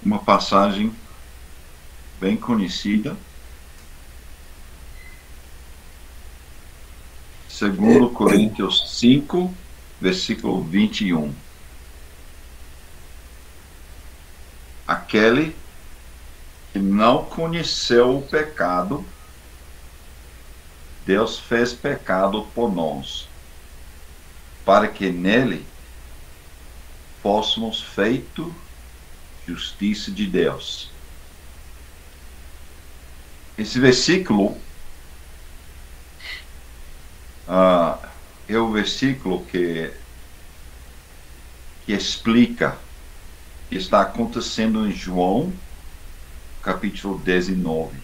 uma passagem bem conhecida. Segundo Coríntios 5, versículo 21. Aquele que não conheceu o pecado, Deus fez pecado por nós, para que nele fôssemos feito justiça de Deus. Esse versículo é o versículo que explica o que está acontecendo em João, capítulo 19.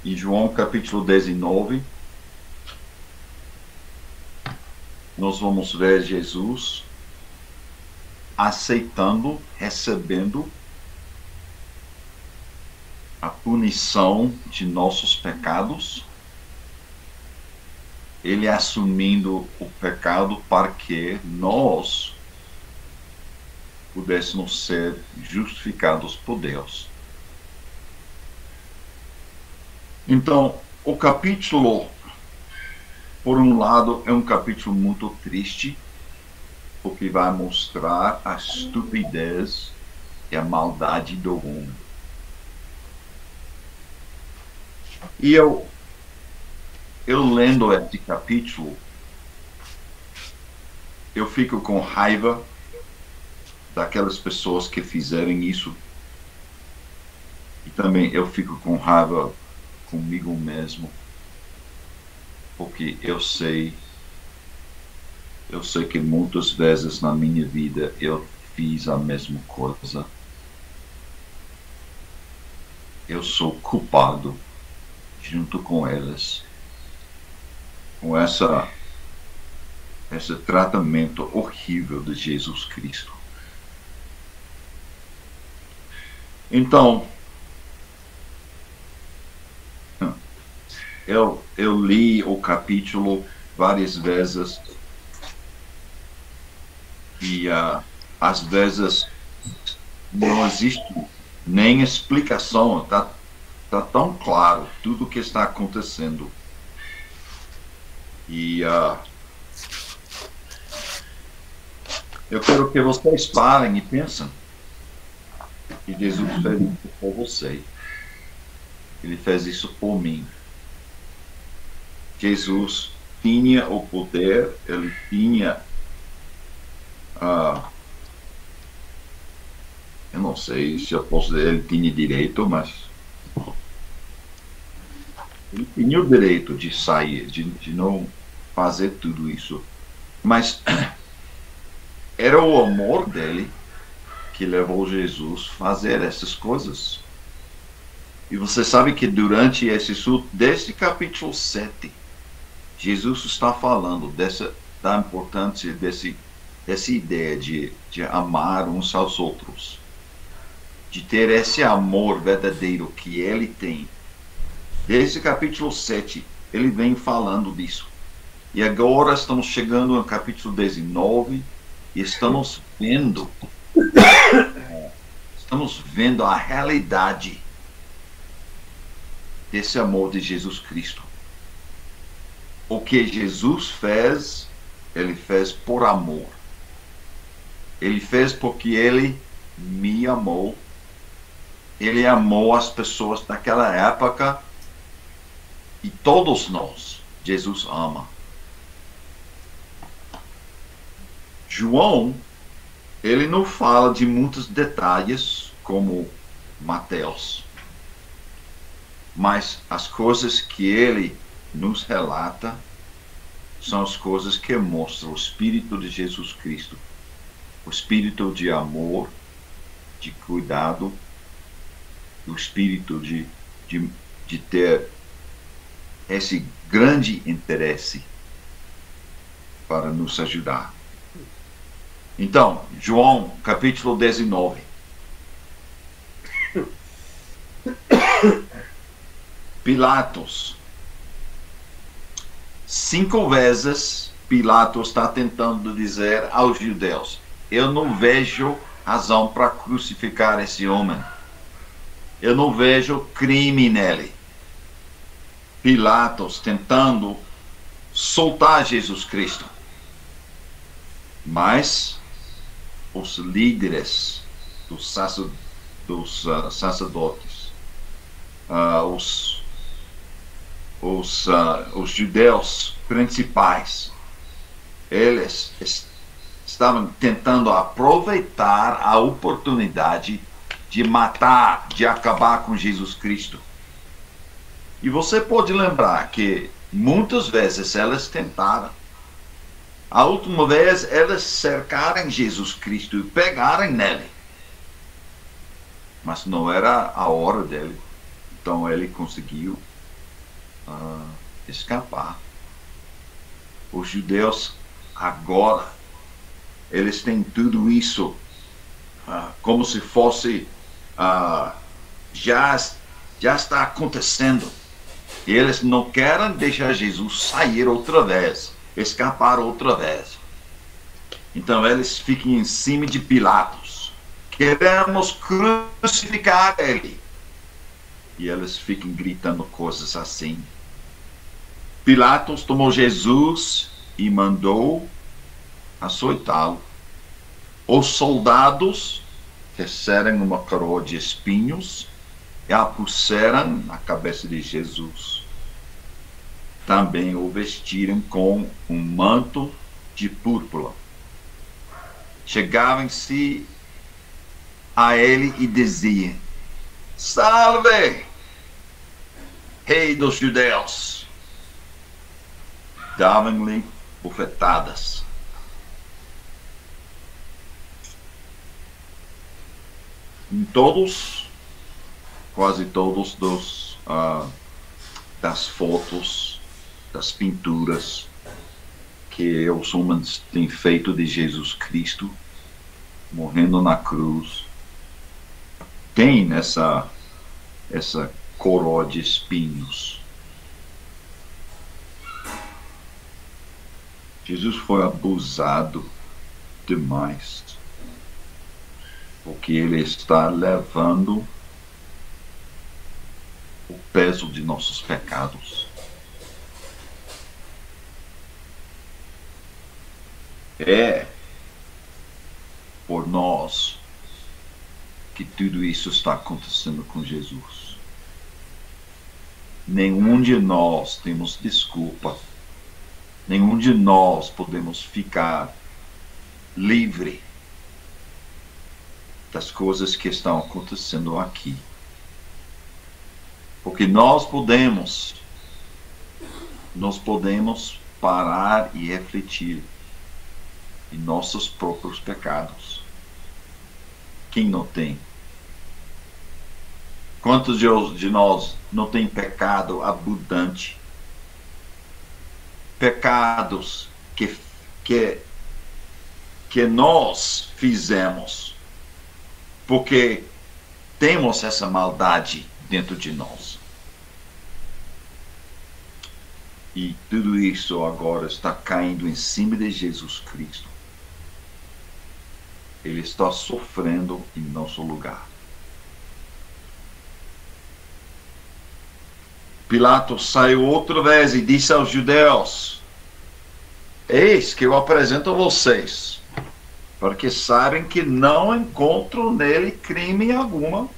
Em João, capítulo 19, nós vamos ver Jesus aceitando, recebendo a punição de nossos pecados, ele assumindo o pecado para que nós pudéssemos ser justificados por Deus. Então, o capítulo, por um lado, é um capítulo muito triste, porque vai mostrar a estupidez e a maldade do mundo. E eu lendo esse capítulo, eu fico com raiva daquelas pessoas que fizeram isso. E também eu fico com raiva comigo mesmo, porque eu sei que muitas vezes na minha vida eu fiz a mesma coisa. Eu sou culpado junto com elas, com esse tratamento horrível de Jesus Cristo. Então, eu li o capítulo várias vezes e às vezes não existe nem explicação, tá tão claro tudo o que está acontecendo. E eu quero que vocês parem e pensem que Jesus fez isso por você. Ele fez isso por mim. Jesus tinha o poder, ele tinha eu não sei se eu posso dizer ele tinha direito, mas ele tinha o direito de sair, de não fazer tudo isso. Mas era o amor dele que levou Jesus a fazer essas coisas. E você sabe que durante esse estudo, desde capítulo 7, Jesus está falando da importância dessa ideia de amar uns aos outros, de ter esse amor verdadeiro que ele tem. Desde o capítulo 7, ele vem falando disso. E agora estamos chegando no capítulo 19 e estamos vendo a realidade desse amor de Jesus Cristo. O que Jesus fez, ele fez por amor. Ele fez porque ele me amou. Ele amou as pessoas daquela época e todos nós, Jesus ama. João, ele não fala de muitos detalhes como Mateus, mas as coisas que ele nos relata são as coisas que mostram o Espírito de Jesus Cristo, o Espírito de amor, de cuidado, o Espírito de ter esse grande interesse para nos ajudar. Então, João, capítulo 19. Pilatos. 5 vezes Pilatos está tentando dizer aos judeus: eu não vejo razão para crucificar esse homem. Eu não vejo crime nele. Pilatos tentando soltar Jesus Cristo. Mas os líderes dos sacerdotes, os judeus principais, eles estavam tentando aproveitar a oportunidade de matar, de acabar com Jesus Cristo. E você pode lembrar que muitas vezes eles tentaram. A última vez eles cercaram Jesus Cristo e pegaram nele. Mas não era a hora dele. Então ele conseguiu escapar. Os judeus agora, eles têm tudo isso como se fosse já está acontecendo. E eles não querem deixar Jesus sair outra vez, escapar outra vez. Então eles ficam em cima de Pilatos. Queremos crucificar ele. E eles ficam gritando coisas assim. Pilatos tomou Jesus e mandou açoitá-lo. Os soldados fizeram uma coroa de espinhos e a puseram na cabeça de Jesus. Também o vestiram com um manto de púrpura. Chegavam-se a ele e diziam: Salve, Rei dos Judeus! Davam-lhe bofetadas. Em quase todos das fotos, das pinturas que os homens têm feito de Jesus Cristo morrendo na cruz, tem essa coroa de espinhos. Jesus foi abusado demais, porque ele está levando o peso de nossos pecados. É por nós que tudo isso está acontecendo com Jesus. Nenhum de nós temos desculpa. Nenhum de nós podemos ficar livre das coisas que estão acontecendo aqui. Porque nós podemos parar e refletir em nossos próprios pecados. Quem não tem? Quantos de nós não tem pecado abundante? Pecados que nós fizemos porque temos essa maldade dentro de nós. E tudo isso agora está caindo em cima de Jesus Cristo. Ele está sofrendo em nosso lugar. Pilatos saiu outra vez e disse aos judeus: Eis que eu apresento a vocês, para que saibam que não encontro nele crime algum.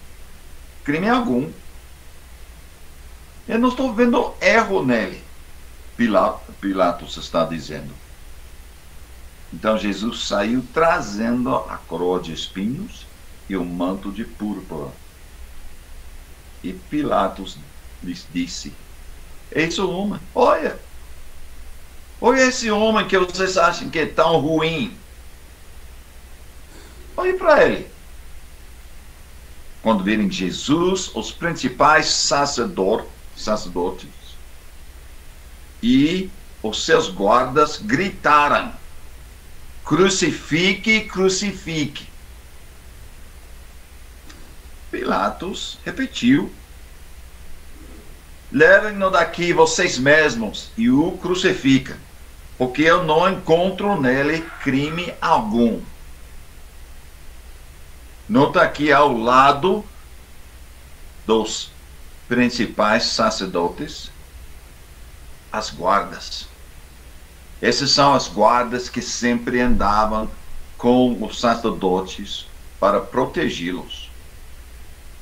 Eu não estou vendo erro nele, Pilatos está dizendo. Então Jesus saiu trazendo a coroa de espinhos e o manto de púrpura. E Pilatos lhes disse: Eis o homem, olha esse homem que vocês acham que é tão ruim. Olhe para ele. Quando virem Jesus, os principais sacerdotes e os seus guardas gritaram: Crucifique, crucifique. Pilatos repetiu: Levem-no daqui vocês mesmos e o crucificam, porque eu não encontro nele crime algum. Nota que ao lado dos principais sacerdotes, as guardas. Essas são as guardas que sempre andavam com os sacerdotes para protegê-los.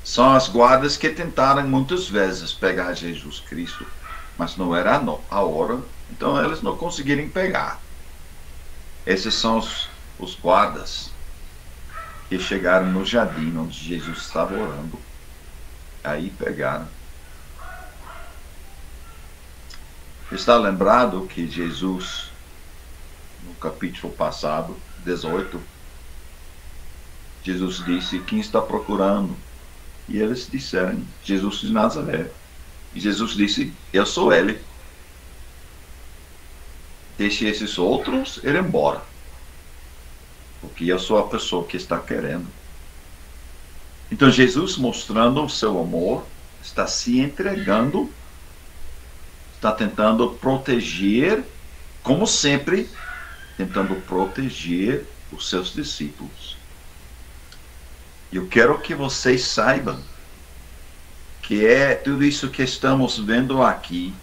São as guardas que tentaram muitas vezes pegar Jesus Cristo, mas não era a hora, então eles não conseguiram pegar. Esses são os guardas que chegaram no jardim onde Jesus estava orando. Aí pegaram. Está lembrado que Jesus, no capítulo passado, 18, Jesus disse: quem está procurando? E eles disseram: Jesus de Nazaré. E Jesus disse: eu sou ele. Deixe esses outros ir embora, porque eu sou a pessoa que está querendo. Então Jesus, mostrando o seu amor, está se entregando, está tentando proteger, como sempre, tentando proteger os seus discípulos. Eu quero que vocês saibam que é tudo isso que estamos vendo aqui.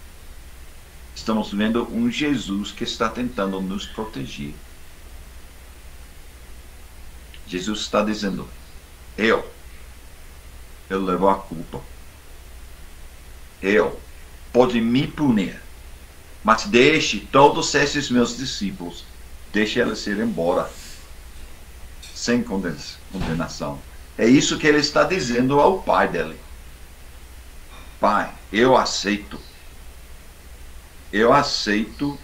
Estamos vendo um Jesus que está tentando nos proteger. Jesus está dizendo: eu levo a culpa. Pode me punir, mas deixe todos esses meus discípulos, deixe eles ir embora, sem condenação. É isso que ele está dizendo ao pai dele. Pai, eu aceito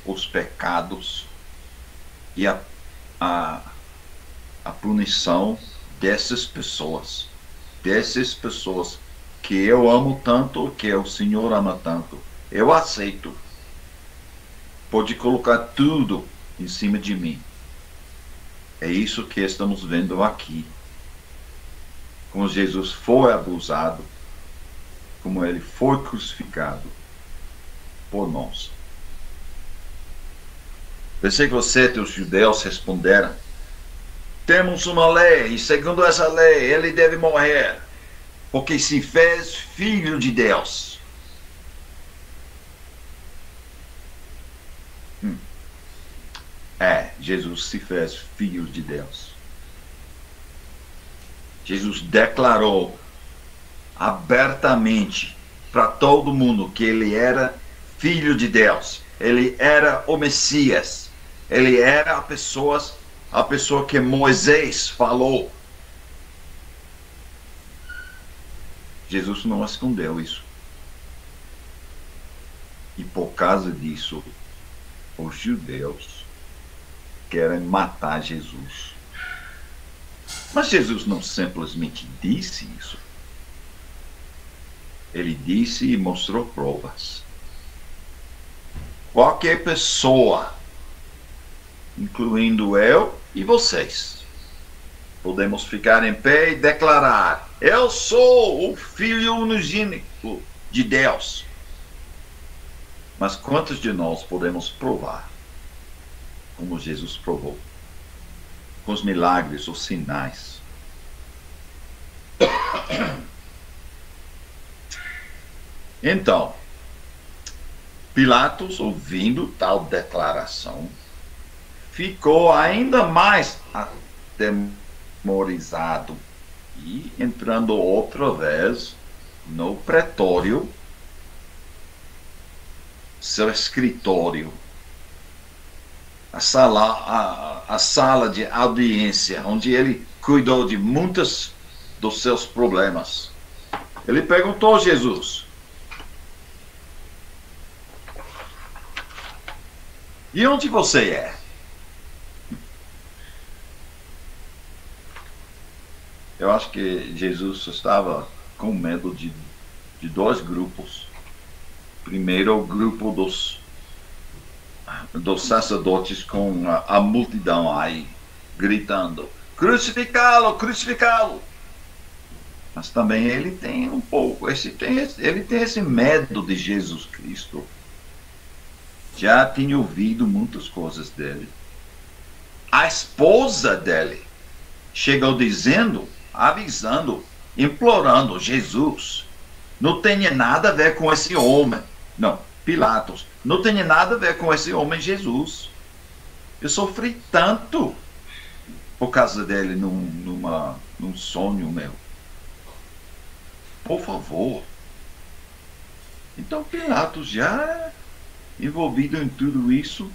os pecados e a punição dessas pessoas que eu amo tanto, que o Senhor ama tanto. Eu aceito. Pode colocar tudo em cima de mim. É isso que estamos vendo aqui. Como Jesus foi abusado, como ele foi crucificado por nós. Versículo 7, os judeus responderam: temos uma lei, e segundo essa lei, ele deve morrer, porque se fez filho de Deus. Jesus se fez filho de Deus. Jesus declarou abertamente para todo mundo que ele era filho de Deus. Ele era o Messias. Ele era a pessoa que Moisés falou. Jesus não escondeu isso. E por causa disso, os judeus querem matar Jesus. Mas Jesus não simplesmente disse isso. Ele disse e mostrou provas. Qualquer pessoa, incluindo eu e vocês, podemos ficar em pé e declarar: eu sou o Filho unigênito de Deus. Mas quantos de nós podemos provar como Jesus provou? Com os milagres, os sinais. Então, Pilatos, ouvindo tal declaração, ficou ainda mais atemorizado e, entrando outra vez no pretório, seu escritório, a sala de audiência, onde ele cuidou de muitos dos seus problemas. Ele perguntou a Jesus: e onde você é? Eu acho que Jesus estava com medo de dois grupos. Primeiro, o grupo dos sacerdotes com a multidão aí, gritando: crucificá-lo, crucificá-lo. Mas também ele tem um pouco, ele tem esse medo de Jesus Cristo. Já tinha ouvido muitas coisas dele. A esposa dele chegou dizendo avisando, implorando: Jesus, não tem nada a ver com esse homem. Não, Pilatos, não tem nada a ver com esse homem Jesus. Eu sofri tanto por causa dele num sonho meu. Por favor. Então Pilatos, já envolvido em tudo isso,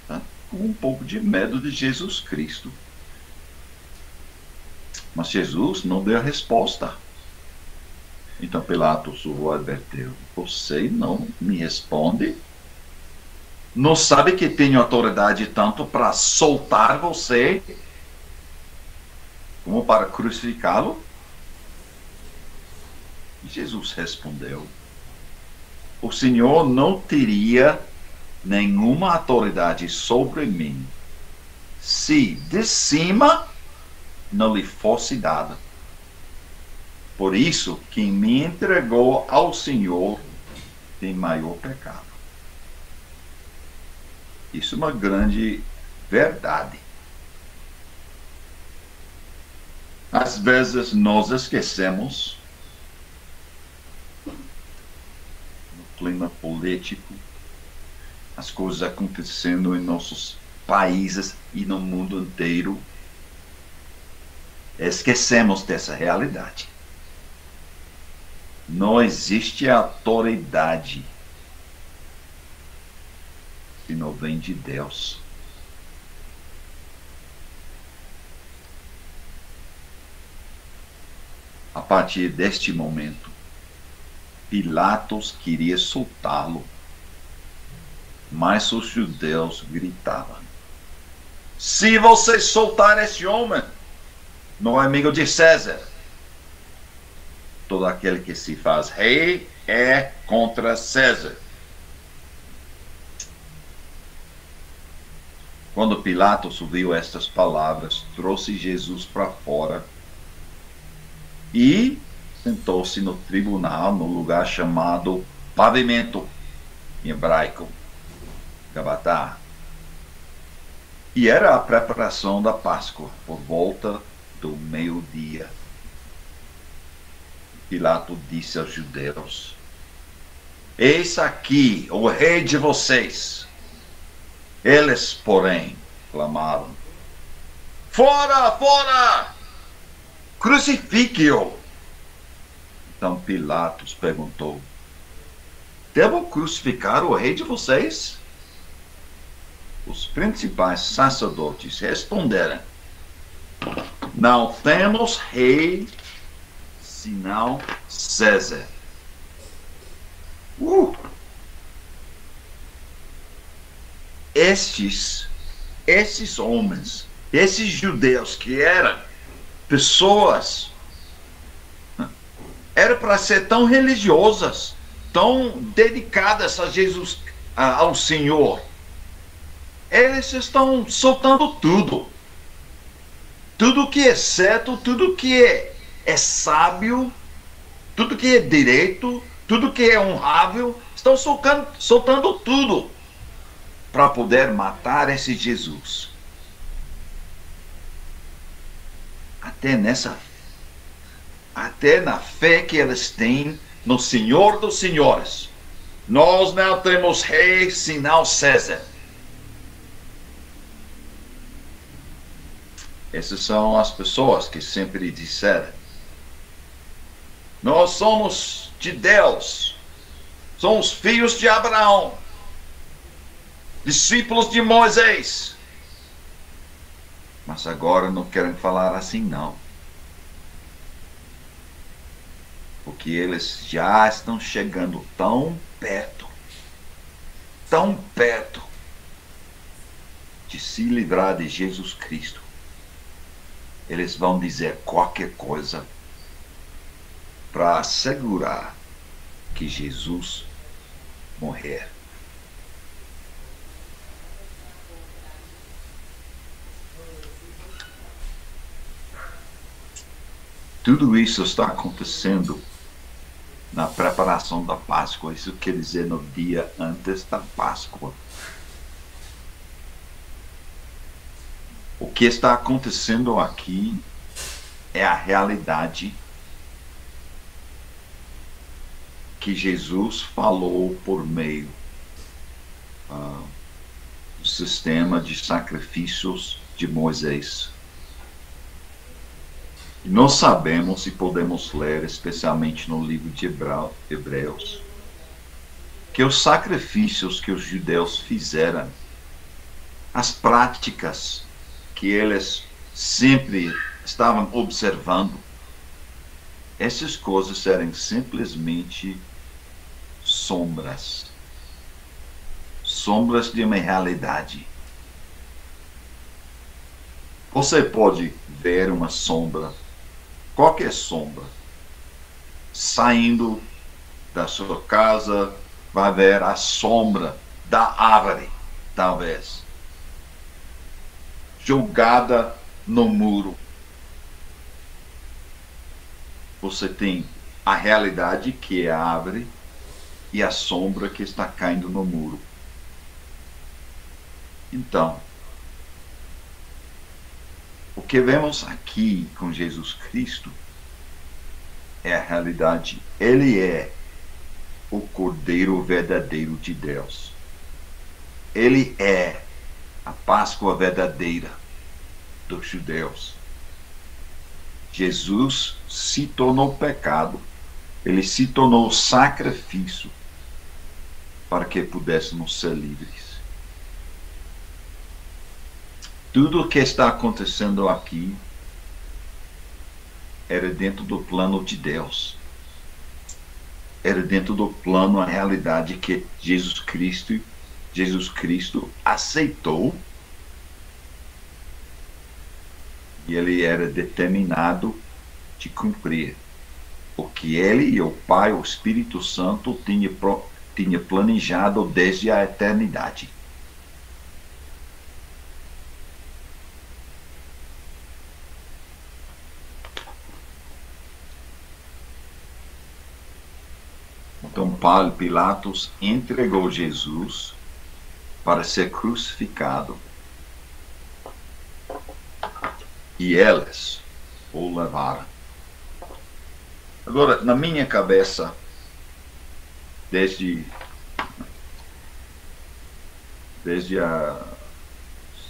tá com um pouco de medo de Jesus Cristo. Mas Jesus não deu a resposta. Então Pilatos o advertiu: você não me responde? Não sabe que tenho autoridade tanto para soltar você como para crucificá-lo? Jesus respondeu: o Senhor não teria nenhuma autoridade sobre mim se de cima não lhe fosse dada. Por isso, quem me entregou ao Senhor tem maior pecado. Isso é uma grande verdade. Às vezes nós esquecemos, no clima político, as coisas acontecendo em nossos países e no mundo inteiro, esquecemos dessa realidade. Não existe autoridade se não vem de Deus. A partir deste momento, Pilatos queria soltá-lo, mas os judeus gritavam: se você soltar esse homem, não é amigo de César. Todo aquele que se faz rei é contra César. Quando Pilatos ouviu estas palavras, trouxe Jesus para fora e sentou-se no tribunal, no lugar chamado Pavimento, em hebraico, Gabatá. E era a preparação da Páscoa, por volta do meio-dia. Pilatos disse aos judeus: eis aqui o rei de vocês. Eles, porém, clamaram: fora, fora! Crucifique-o! Então Pilatos perguntou: devo crucificar o rei de vocês? Os principais sacerdotes responderam: não temos rei senão César. Esses homens, esses judeus que eram pessoas, eram para ser tão religiosas, tão dedicadas a Jesus, ao Senhor. Eles estão soltando tudo. Tudo que é certo, tudo que é sábio, tudo que é direito, tudo que é honrável, estão soltando tudo para poder matar esse Jesus. Até na fé que eles têm no Senhor dos Senhores. Nós não temos rei senão César. Essas são as pessoas que sempre disseram: nós somos de Deus, somos filhos de Abraão, discípulos de Moisés. Mas agora não querem falar assim, não. Porque eles já estão chegando tão perto de se livrar de Jesus Cristo. Eles vão dizer qualquer coisa para assegurar que Jesus morrer. Tudo isso está acontecendo na preparação da Páscoa. Isso quer dizer no dia antes da Páscoa. O que está acontecendo aqui é a realidade que Jesus falou por meio do sistema de sacrifícios de Moisés. E nós sabemos e podemos ler, especialmente no livro de Hebreus, que os sacrifícios que os judeus fizeram, as práticas que eles sempre estavam observando, essas coisas eram simplesmente sombras. Sombras de uma realidade. Você pode ver uma sombra, qualquer sombra, saindo da sua casa, vai ver a sombra da árvore, talvez, jogada no muro. Você tem a realidade, que é a árvore, e a sombra que está caindo no muro. Então, o que vemos aqui com Jesus Cristo é a realidade. Ele é o Cordeiro verdadeiro de Deus. Ele é a Páscoa verdadeira dos judeus. Jesus se tornou pecado. Ele se tornou sacrifício para que pudéssemos ser livres. Tudo o que está acontecendo aqui era dentro do plano de Deus. Era dentro do plano, a realidade que Jesus Cristo aceitou. E ele era determinado de cumprir o que ele e o Pai, o Espírito Santo, tinha planejado desde a eternidade. Então, Pilatos entregou Jesus para ser crucificado. E eles o levaram. Agora, na minha cabeça, desde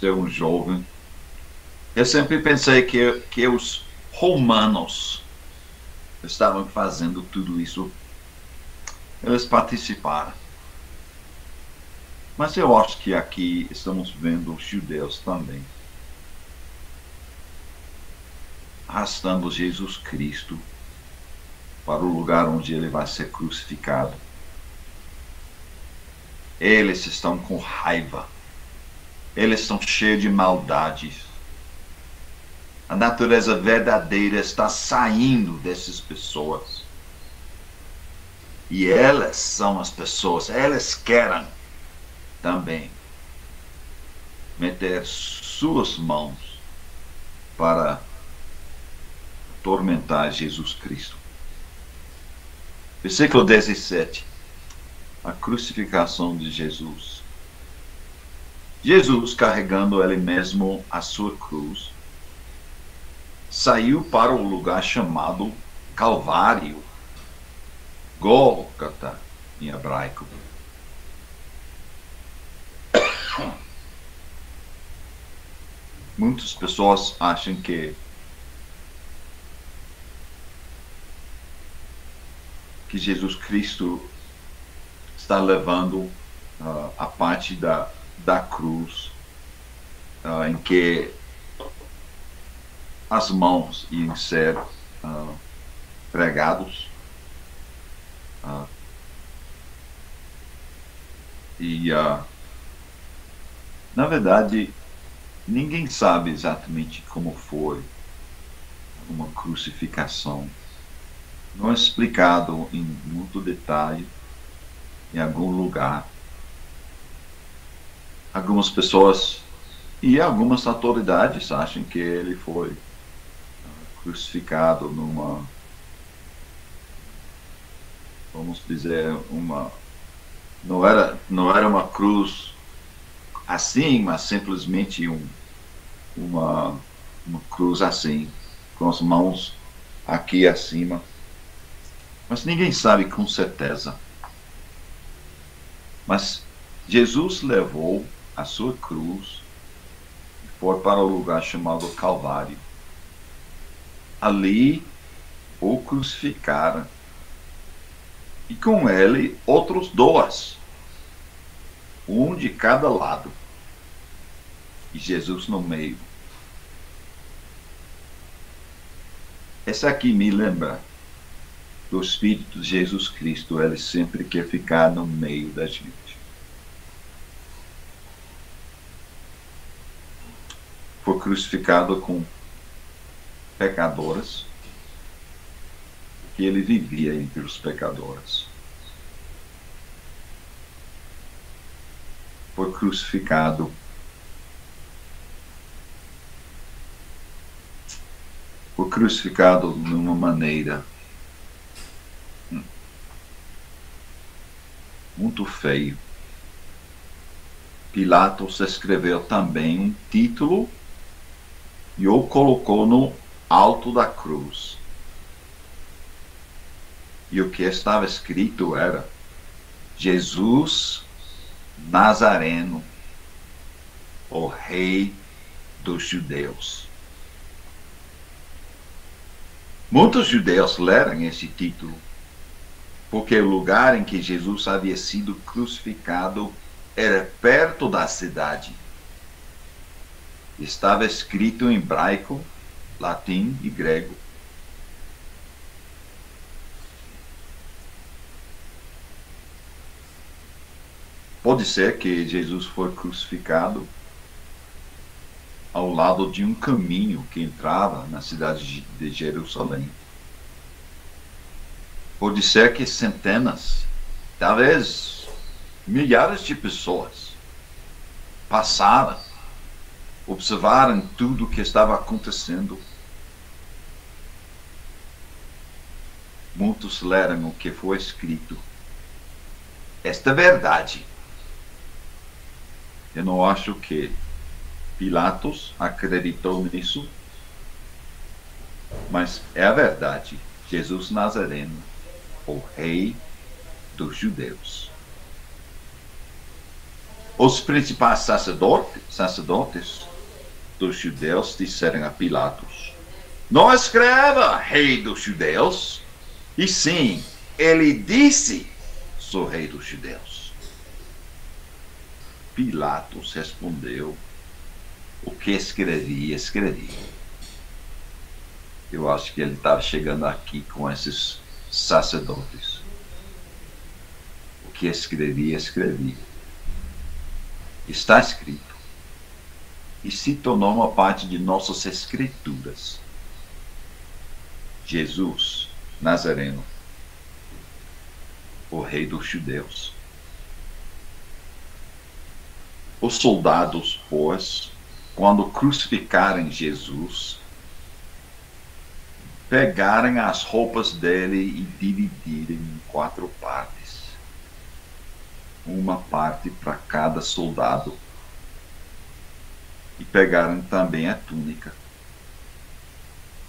ser um jovem, eu sempre pensei que os romanos estavam fazendo tudo isso. Eles participaram. Mas eu acho que aqui estamos vendo os judeus também arrastando Jesus Cristo para o lugar onde ele vai ser crucificado. Eles estão com raiva. Eles estão cheios de maldades. A natureza verdadeira está saindo dessas pessoas. E elas são as pessoas, elas querem também meter suas mãos para atormentar Jesus Cristo. Versículo 17. A crucificação de Jesus. Jesus, carregando ele mesmo a sua cruz, saiu para o lugar chamado Calvário, Gólgota, em hebraico. Muitas pessoas acham que Jesus Cristo está levando a parte da cruz em que as mãos iam ser pregados. Na verdade, ninguém sabe exatamente como foi uma crucificação. Não é explicado em muito detalhe em algum lugar. Algumas pessoas e algumas autoridades acham que ele foi crucificado numa, vamos dizer, não era uma cruz assim, mas simplesmente uma, uma cruz assim, com as mãos aqui acima. Mas ninguém sabe com certeza. Mas Jesus levou a sua cruz e foi para o lugar chamado Calvário. Ali o crucificaram. E com ele outros dois, um de cada lado. E Jesus no meio. Essa aqui me lembra do Espírito de Jesus Cristo. Ele sempre quer ficar no meio da gente. Foi crucificado com pecadores, que ele vivia entre os pecadores. Foi crucificado de uma maneira muito feia. Pilatos escreveu também um título e o colocou no alto da cruz. E o que estava escrito era: Jesus Nazareno, o Rei dos Judeus. Muitos judeus leram esse título, porque o lugar em que Jesus havia sido crucificado era perto da cidade. Estava escrito em hebraico, latim e grego. Pode ser que Jesus foi crucificado ao lado de um caminho que entrava na cidade de Jerusalém. Pode ser que centenas, talvez milhares de pessoas passaram, observaram tudo o que estava acontecendo. Muitos leram o que foi escrito. Esta verdade. Eu não acho que Pilatos acreditou nisso, mas é a verdade. Jesus Nazareno, o Rei dos Judeus. Os principais sacerdotes dos judeus disseram a Pilatos: não escreva Rei dos Judeus, e sim, ele disse: sou Rei dos Judeus. Pilatos respondeu: o que escrevi, escrevi. Eu acho que ele estava chegando aqui com esses sacerdotes. O que escrevi, escrevi. Está escrito. E se tornou uma parte de nossas escrituras. Jesus Nazareno, o Rei dos Judeus. Os soldados, pois, quando crucificaram Jesus, pegaram as roupas dele e dividiram em 4 partes. Uma parte para cada soldado. E pegaram também a túnica.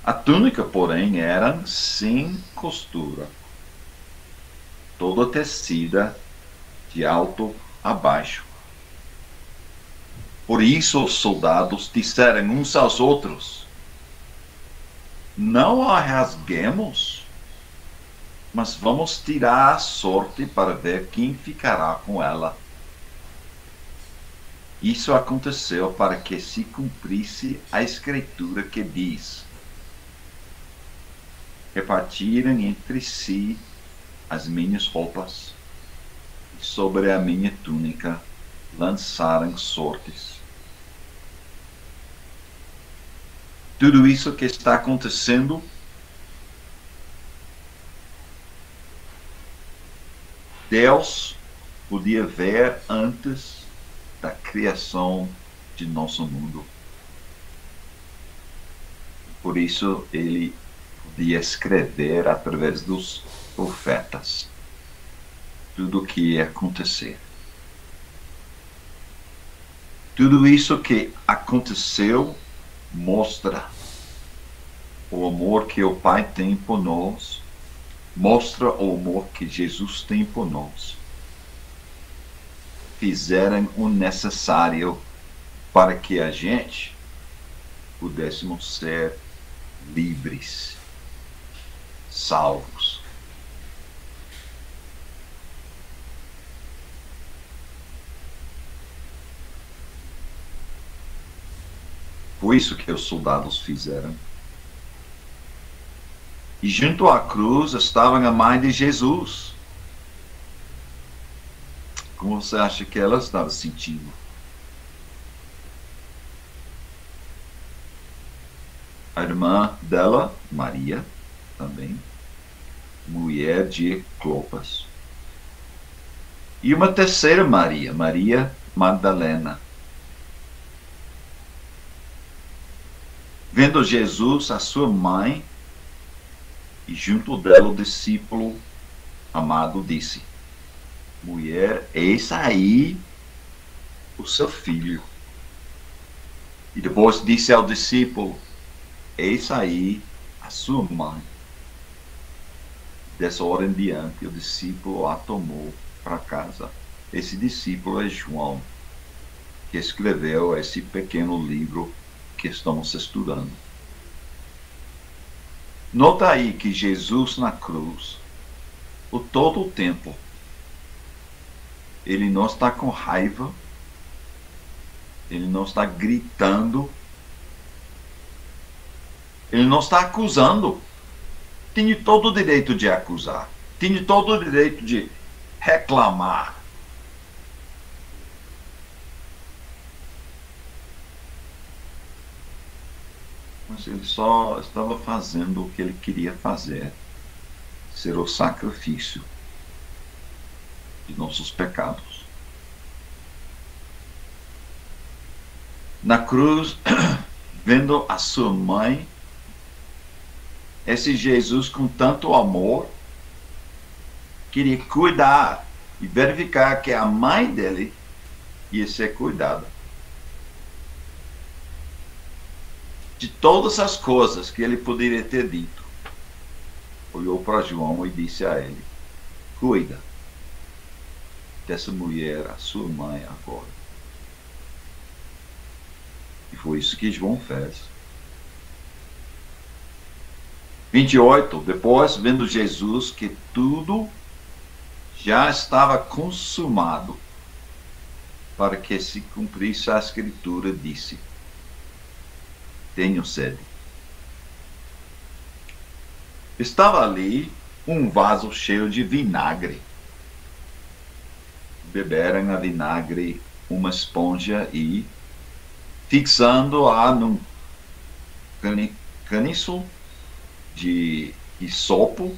A túnica, porém, era sem costura, toda tecida de alto a baixo. Por isso os soldados disseram uns aos outros: não a rasguemos, mas vamos tirar a sorte para ver quem ficará com ela. Isso aconteceu para que se cumprisse a escritura que diz: repartiram entre si as minhas roupas, e sobre a minha túnica lançaram sortes. Tudo isso que está acontecendo Deus podia ver antes da criação de nosso mundo. Por isso ele podia escrever através dos profetas tudo o que ia acontecer. Tudo isso que aconteceu mostra o amor que o Pai tem por nós, mostra o amor que Jesus tem por nós. Fizeram o necessário para que a gente pudéssemos ser livres, salvos. Foi isso que os soldados fizeram. E junto à cruz estava a mãe de Jesus. Como você acha que ela estava sentindo? A irmã dela, Maria, também, mulher de Clopas. E uma terceira Maria, Maria Magdalena. Vendo Jesus, a sua mãe, e junto dela o discípulo amado disse: mulher, eis aí o seu filho. E depois disse ao discípulo: eis aí a sua mãe. Dessa hora em diante, o discípulo a tomou para casa. Esse discípulo é João, que escreveu esse pequeno livro que estamos estudando. Nota aí que Jesus na cruz, por todo o tempo, ele não está com raiva, ele não está gritando, ele não está acusando. Tinha todo o direito de acusar, tinha todo o direito de reclamar. Mas ele só estava fazendo o que ele queria fazer, ser o sacrifício de nossos pecados. Na cruz, vendo a sua mãe, esse Jesus com tanto amor, queria cuidar e verificar que a mãe dele ia ser cuidada. De todas as coisas que ele poderia ter dito, olhou para João e disse a ele: cuida dessa mulher, a sua mãe, agora. E foi isso que João fez. 28. Depois, vendo Jesus que tudo já estava consumado, para que se cumprisse a Escritura, disse: tenho sede. Estava ali um vaso cheio de vinagre. Beberam a vinagre uma esponja e, fixando-a num caniço de isopo,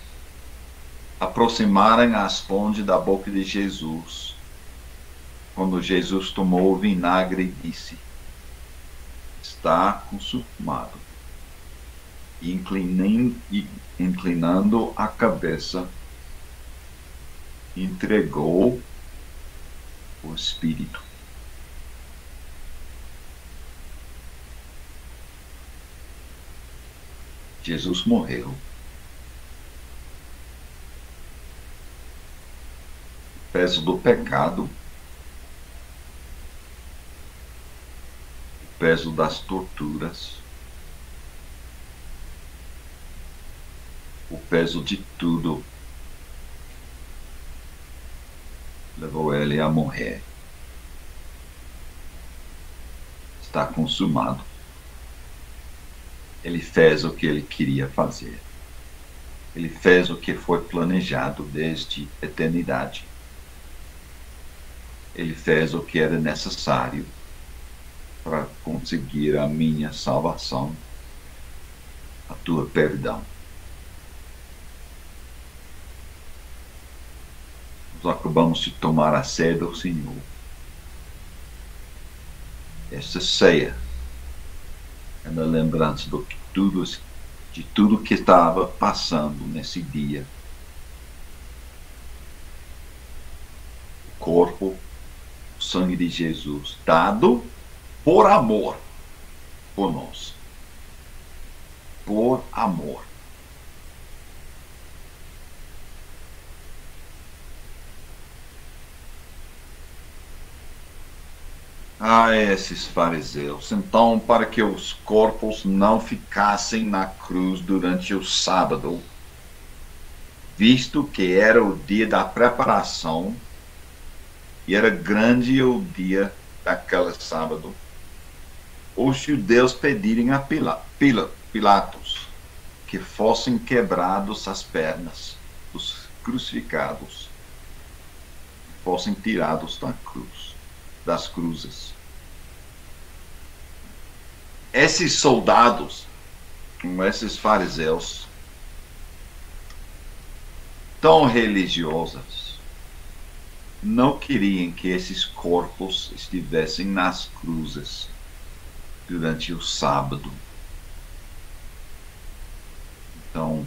aproximaram a esponja da boca de Jesus. Quando Jesus tomou o vinagre, disse: está consumado. E inclinando a cabeça, entregou o Espírito. Jesus morreu. O peso do pecado, o peso das torturas, o peso de tudo levou ele a morrer. Está consumado. Ele fez o que ele queria fazer. Ele fez o que foi planejado desde a eternidade. Ele fez o que era necessário para conseguir a minha salvação, a tua perdão. Nós acabamos de tomar a ceia do Senhor. Esta ceia é na lembrança de tudo que estava passando nesse dia. O corpo, o sangue de Jesus, dado por amor por nós. por amor. Ah, esses fariseus. Então, para que os corpos não ficassem na cruz durante o sábado, visto que era o dia da preparação, e era grande o dia daquele sábado, os judeus pedirem a Pilatos que fossem quebrados as pernas dos crucificados, fossem tirados da cruz, das cruzes. Esses soldados, como esses fariseus, tão religiosos, não queriam que esses corpos estivessem nas cruzes durante o sábado. Então,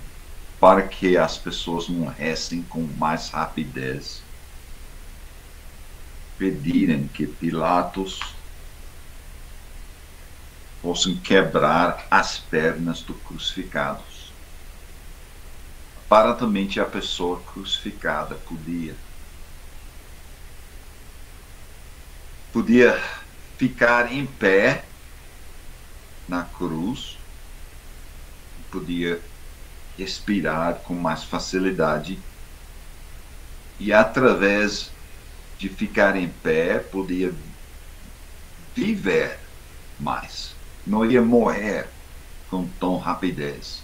para que as pessoas morressem com mais rapidez, pediram que Pilatos fossem quebrar as pernas dos crucificados. Aparentemente, a pessoa crucificada podia ficar em pé na cruz, podia respirar com mais facilidade e, através de ficar em pé, podia viver mais. Não ia morrer com tão rapidez.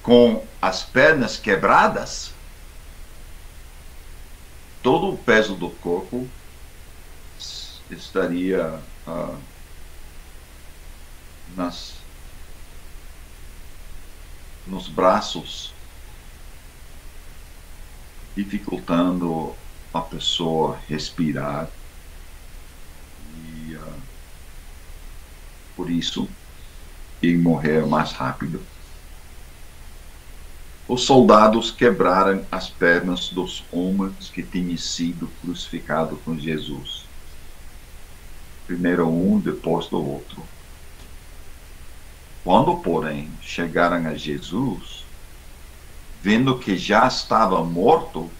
Com as pernas quebradas, todo o peso do corpo estaria nos braços, dificultando a pessoa respirar. E por isso ia morrer mais rápido. Os soldados quebraram as pernas dos homens que tinham sido crucificados com Jesus. Primeiro um, depois do outro. Quando, porém, chegaram a Jesus, vendo que já estava morto,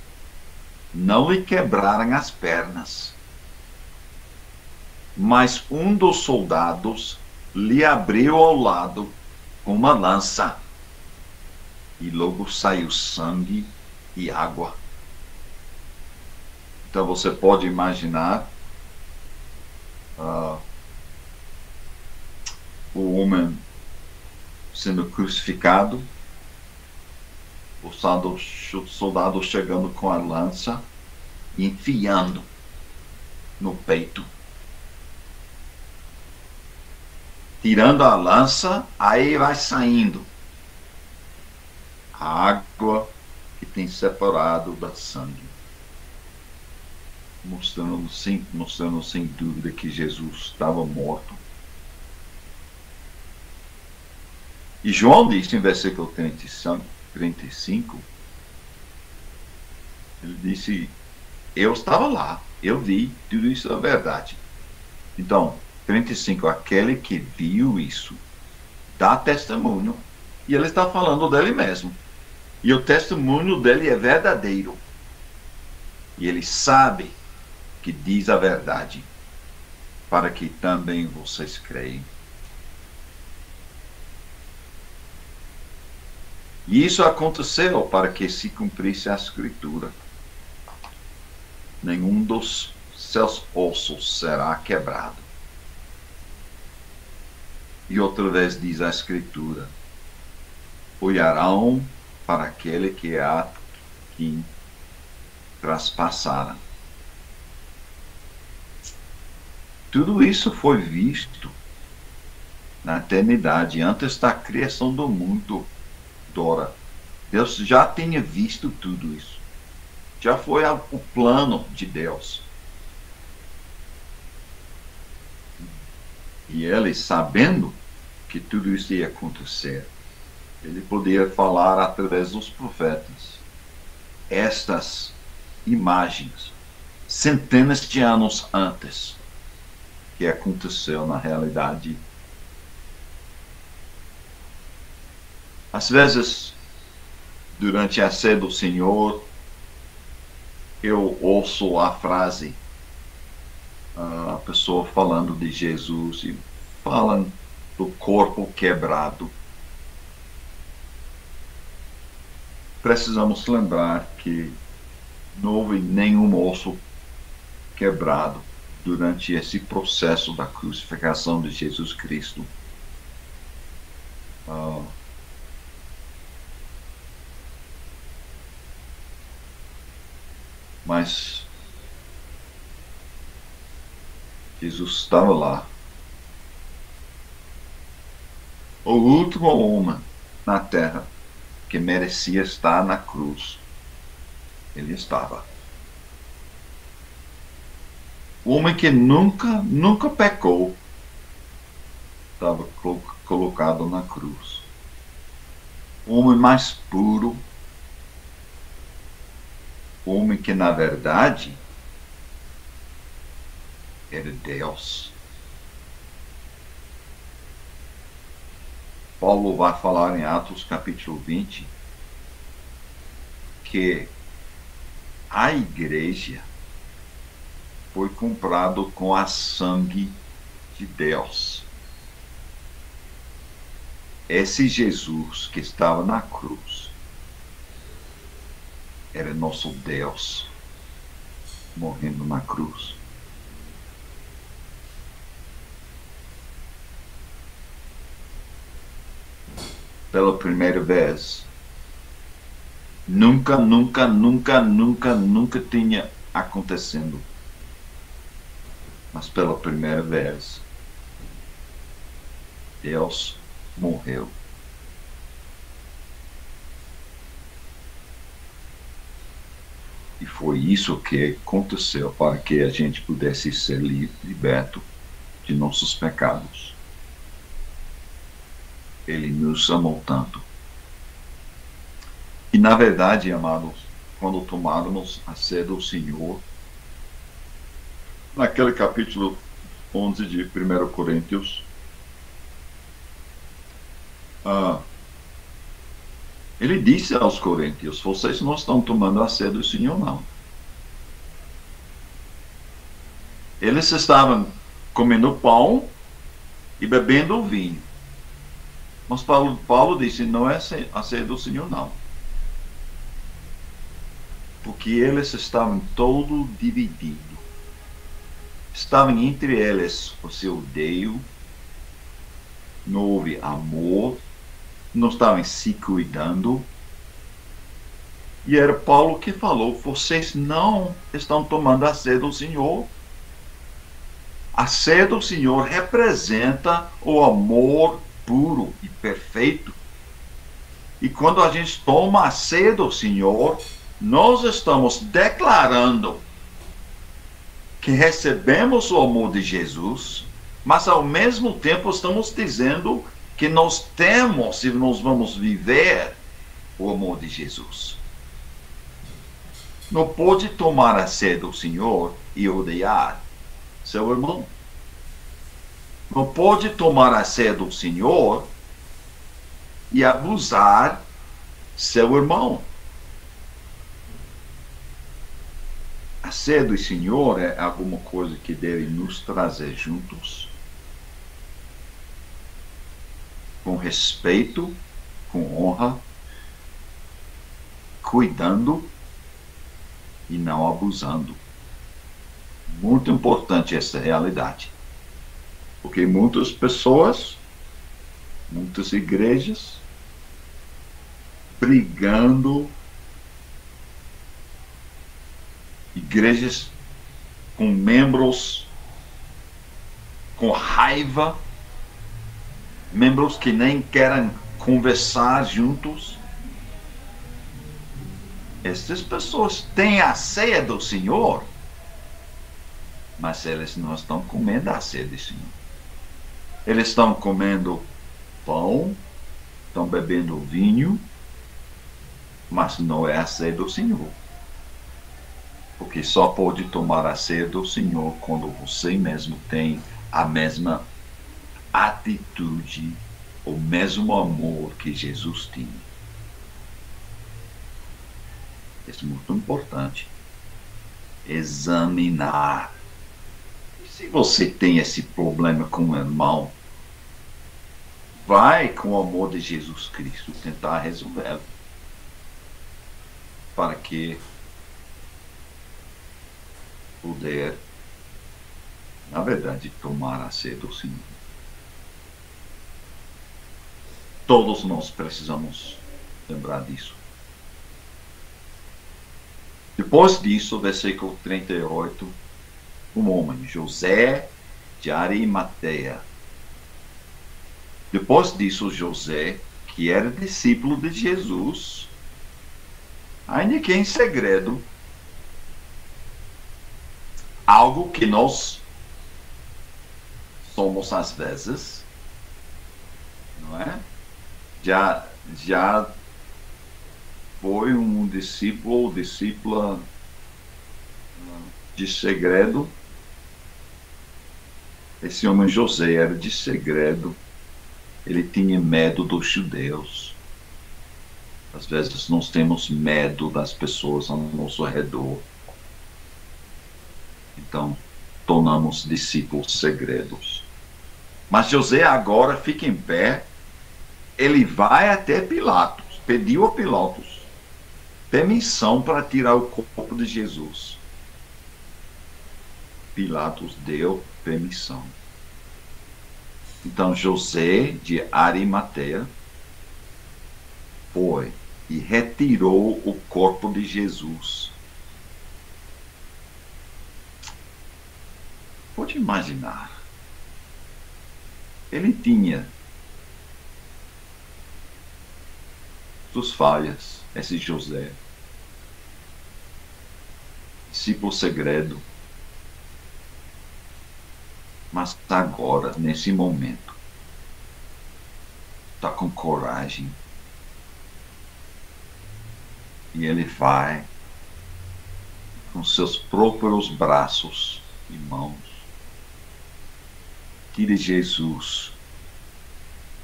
não lhe quebraram as pernas. Mas um dos soldados lhe abriu ao lado com uma lança, e logo saiu sangue e água. Então você pode imaginar o homem sendo crucificado, o soldado chegando com a lança e enfiando no peito. Tirando a lança, aí vai saindo a água que tem separado da sangue, mostrando sem dúvida que Jesus estava morto. E João diz em versículo 35, ele disse: eu estava lá, eu vi, tudo isso é verdade. Então, 35, aquele que viu isso dá testemunho, e ele está falando dele mesmo. E o testemunho dele é verdadeiro. E ele sabe que diz a verdade, para que também vocês creem. E isso aconteceu para que se cumprisse a Escritura. Nenhum dos seus ossos será quebrado. E outra vez diz a Escritura: olharão para aquele que há que traspassaram. Tudo isso foi visto na eternidade, antes da criação do mundo. Dora, Deus já tinha visto tudo isso. Já foi o plano de Deus. E ele, sabendo que tudo isso ia acontecer, ele podia falar através dos profetas estas imagens centenas de anos antes que aconteceu na realidade. Às vezes, durante a ceia do Senhor, eu ouço a frase, a pessoa falando de Jesus e falam do corpo quebrado. Precisamos lembrar que não houve nenhum osso quebrado durante esse processo da crucificação de Jesus Cristo. Mas Jesus estava lá. O último homem na terra que merecia estar na cruz, ele estava. O homem que nunca pecou, estava colocado na cruz. O homem mais puro, o homem que na verdade era Deus. Paulo vai falar em Atos capítulo 20 que a igreja foi comprado com a sangue de Deus. Esse Jesus que estava na cruz era nosso Deus morrendo na cruz. Pela primeira vez, nunca tinha acontecido. Mas pela primeira vez, Deus morreu. E foi isso que aconteceu para que a gente pudesse ser liberto de nossos pecados. Ele nos amou tanto. E na verdade, amados, quando tomarmos a ceia do Senhor, naquele capítulo 11 de 1 Coríntios, ele disse aos coríntios: vocês não estão tomando a ceia do Senhor, não. Eles estavam comendo pão e bebendo vinho. Mas Paulo disse: não é a ceia do Senhor, não. Porque eles estavam todos divididos. Estavam entre eles o seu odeio, não houve amor, não estavam se cuidando. E era Paulo que falou: vocês não estão tomando a ceia do Senhor. A ceia do Senhor representa o amor puro e perfeito. E quando a gente toma a ceia do Senhor, nós estamos declarando que recebemos o amor de Jesus, mas ao mesmo tempo estamos dizendo que nós temos e nós vamos viver o amor de Jesus. Não pode tomar a ceia do Senhor e odiar seu irmão. Não pode tomar a ceia do Senhor e abusar seu irmão. A ceia do Senhor é alguma coisa que deve nos trazer juntos, com respeito, com honra, cuidando e não abusando. Muito importante essa realidade. Porque muitas pessoas, muitas igrejas, brigando, igrejas com membros com raiva, membros que nem querem conversar juntos. Essas pessoas têm a ceia do Senhor, mas eles não estão comendo a ceia do Senhor. Eles estão comendo pão, estão bebendo vinho, mas não é a ceia do Senhor. Porque só pode tomar a ceia do Senhor quando você mesmo tem a mesma atitude o mesmo amor que Jesus tinha. Isso é muito importante. Examinar. E se você tem esse problema com o irmão, vai com o amor de Jesus Cristo tentar resolvê-lo. Para que poder, na verdade, tomar a ceia do Senhor. Todos nós precisamos lembrar disso. Depois disso, versículo 38, um homem, José de Arimateia. Depois disso, José, que era discípulo de Jesus, ainda que em segredo, algo que nós somos às vezes, não é? Já foi um discípulo ou discípula de segredo. Esse homem José era de segredo. Ele tinha medo dos judeus. Às vezes nós temos medo das pessoas ao nosso redor. Então, tornamos discípulos segredos. Mas José agora fica em pé. Ele vai até Pilatos. Pediu a Pilatos permissão para tirar o corpo de Jesus. Pilatos deu permissão. Então José de Arimateia foi e retirou o corpo de Jesus. Pode imaginar. Ele tinha suas falhas, esse José. Discípulo segredo. Mas agora, nesse momento, está com coragem. E ele vai com seus próprios braços e mãos. Tira Jesus.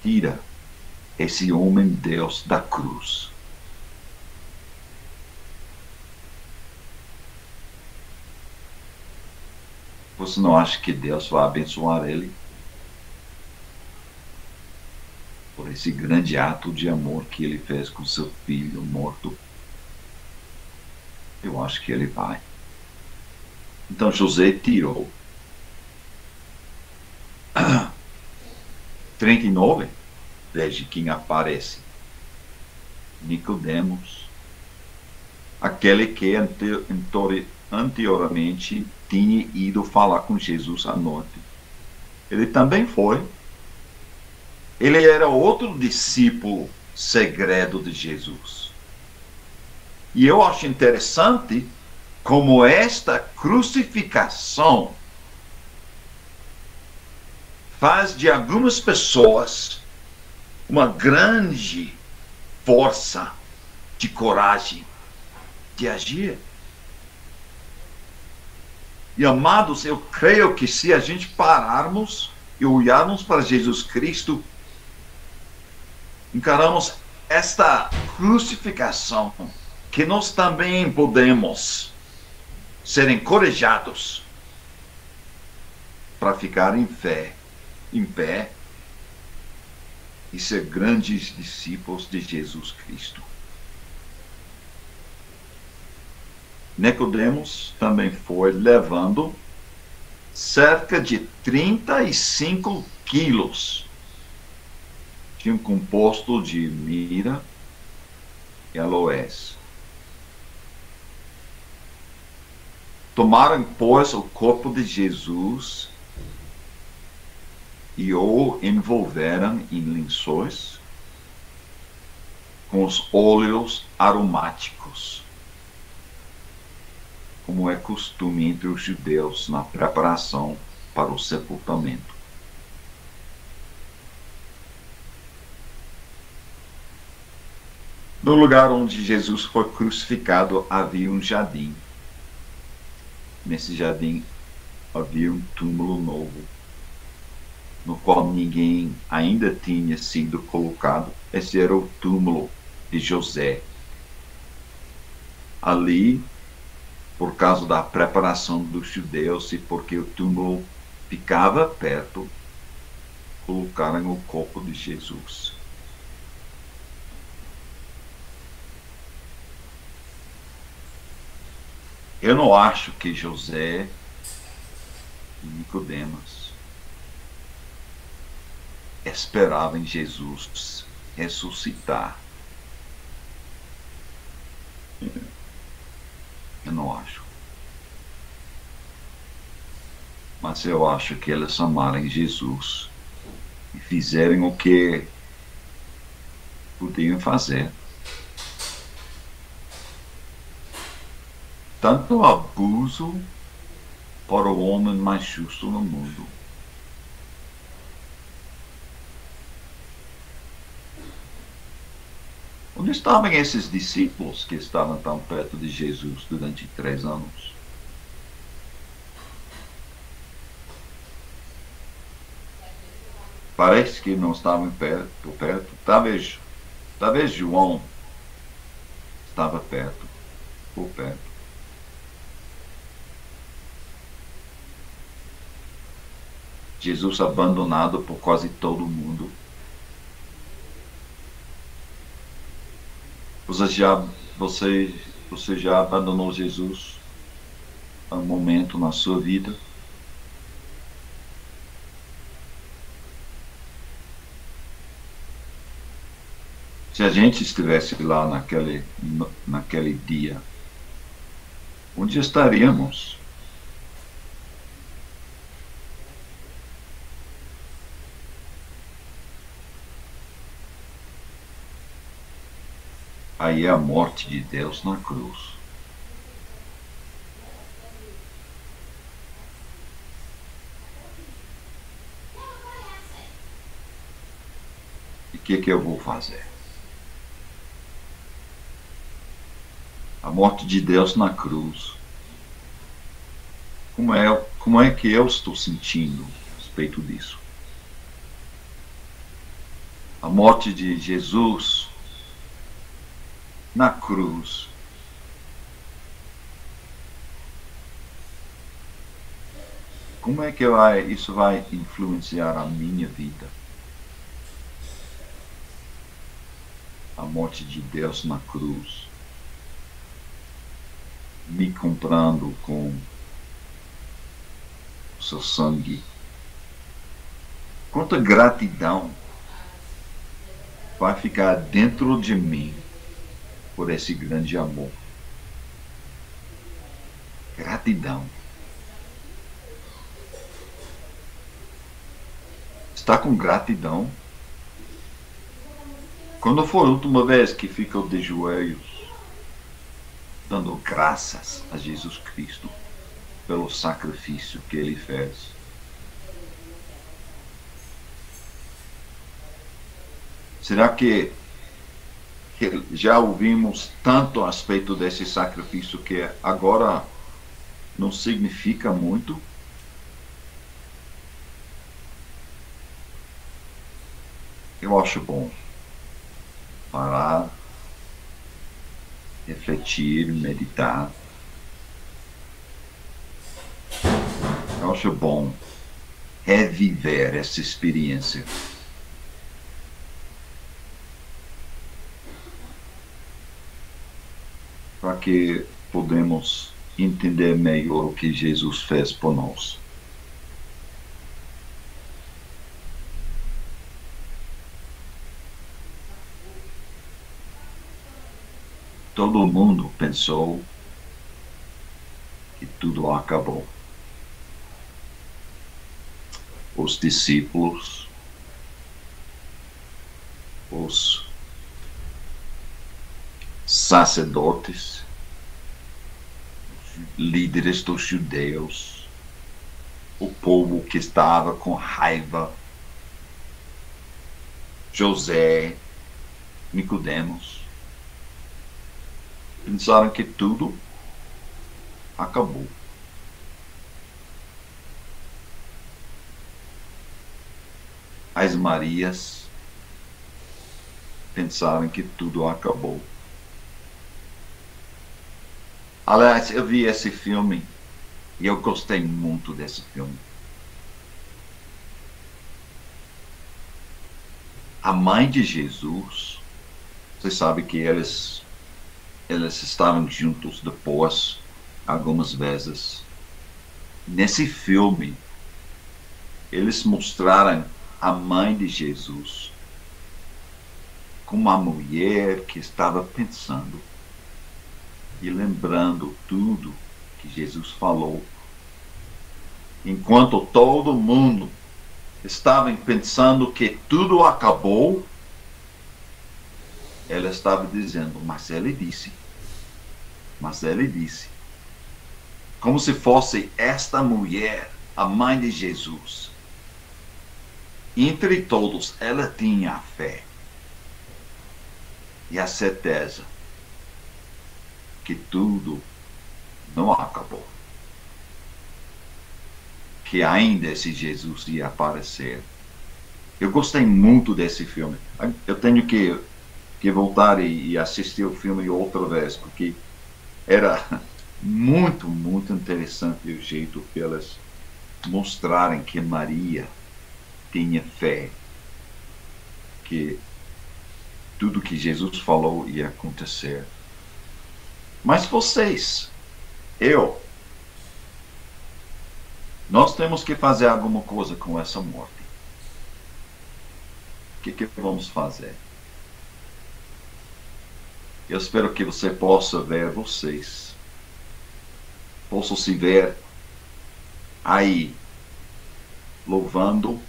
Tira esse homem Deus da cruz. Você não acha que Deus vai abençoar ele? Por esse grande ato de amor que ele fez com seu filho morto? Eu acho que ele vai. Então José tirou. 39, veja quem aparece. Nicodemos, aquele que anteriormente tinha ido falar com Jesus à noite. Ele também foi. Ele era outro discípulo segredo de Jesus. E eu acho interessante como esta crucificação faz de algumas pessoas uma grande força de coragem de agir. E amados, eu creio que se a gente pararmos e olharmos para Jesus Cristo, encaramos esta crucificação, que nós também podemos ser encorajados para ficar em pé e ser grandes discípulos de Jesus Cristo. Nicodemos também foi levando cerca de 35 quilos de um composto de mira e aloés. Tomaram, pois, o corpo de Jesus e o envolveram em lençóis com os óleos aromáticos, como é costume entre os judeus na preparação para o sepultamento. No lugar onde Jesus foi crucificado havia um jardim. Nesse jardim havia um túmulo novo. no qual ninguém ainda tinha sido colocado. Esse era o túmulo de José. Ali, por causa da preparação dos judeus e porque o túmulo ficava perto, colocaram o corpo de Jesus. Eu não acho que José e Nicodemos esperavam Jesus ressuscitar. Eu não acho. Mas eu acho que eles amaram Jesus e fizeram o que podiam fazer. Tanto abuso para o homem mais justo no mundo. Onde estavam esses discípulos que estavam tão perto de Jesus durante 3 anos? Parece que não estavam perto. Talvez João estava por perto. Jesus abandonado por quase todo mundo. Você já abandonou Jesus a um momento na sua vida? Se a gente estivesse lá naquele dia, onde estaríamos? Aí é a morte de Deus na cruz. E o que eu vou fazer? A morte de Deus na cruz. Como é que eu estou sentindo a respeito disso? A morte de Jesus na cruz. Como é que isso vai influenciar a minha vida? A morte de Deus na cruz. Me comprando com o seu sangue. Quanta gratidão vai ficar dentro de mim por esse grande amor. Gratidão. Está com gratidão? Quando for a última vez que ficou de joelhos, dando graças a Jesus Cristo pelo sacrifício que Ele fez? Será que já ouvimos tanto a respeito desse sacrifício que agora não significa muito? Eu acho bom parar, refletir, meditar. Eu acho bom reviver essa experiência. Para que podemos entender melhor o que Jesus fez por nós. Todo mundo pensou que tudo acabou. Os discípulos, os sacerdotes, os líderes dos judeus, o povo que estava com raiva, José, Nicodemos, pensaram que tudo acabou. as Marias pensaram que tudo acabou. Aliás, eu vi esse filme e eu gostei muito desse filme. A mãe de Jesus, você sabe que eles estavam juntos depois, algumas vezes. Nesse filme, eles mostraram a mãe de Jesus como uma mulher que estava pensando e lembrando tudo que Jesus falou. Enquanto todo mundo estava pensando que tudo acabou, ela estava dizendo, mas ele disse. Como se fosse esta mulher, a mãe de Jesus. Entre todos, ela tinha a fé e a certeza que tudo não acabou. Que ainda esse Jesus ia aparecer. Eu gostei muito desse filme. Eu tenho que voltar e assistir o filme outra vez, porque era muito, muito interessante o jeito que elas mostrarem que Maria tinha fé, que tudo que Jesus falou ia acontecer. Mas vocês, nós temos que fazer alguma coisa com essa morte. O que vamos fazer? Eu espero que você possa ver vocês. Possam se ver aí, louvando,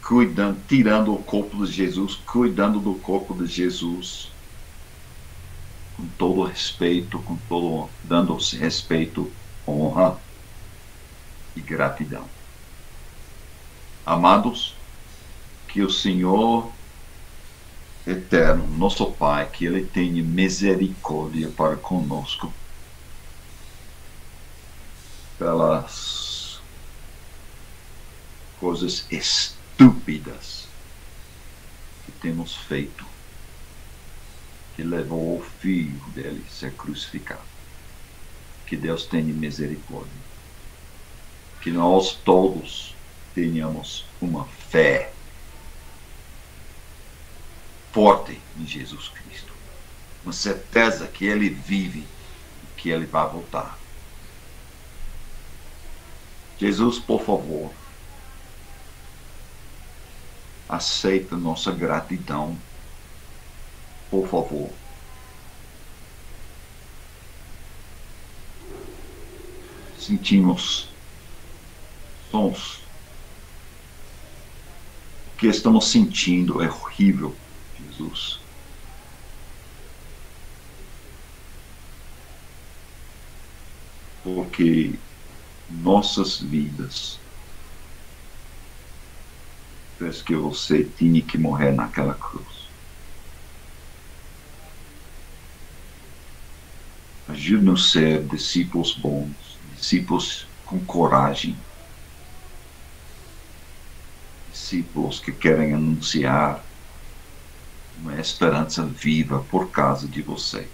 cuidando, tirando o corpo de Jesus, cuidando do corpo de Jesus, com todo respeito, dando respeito, honra e gratidão. Amados, que o Senhor eterno, nosso Pai, que Ele tenha misericórdia para conosco, pelas coisas estúpidas que temos feito, que levou o Filho dele a ser crucificado. Que Deus tenha misericórdia. Que nós todos tenhamos uma fé forte em Jesus Cristo. Uma certeza que Ele vive e que Ele vai voltar. Jesus, por favor, aceita nossa gratidão. Por favor. Sentimos sons. O que estamos sentindo é horrível, Jesus. Porque nossas vidas fez que você tinha que morrer naquela cruz. Ajude-nos a ser discípulos bons, discípulos com coragem, discípulos que querem anunciar uma esperança viva por causa de você.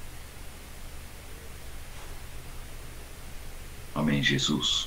Amém, Jesus.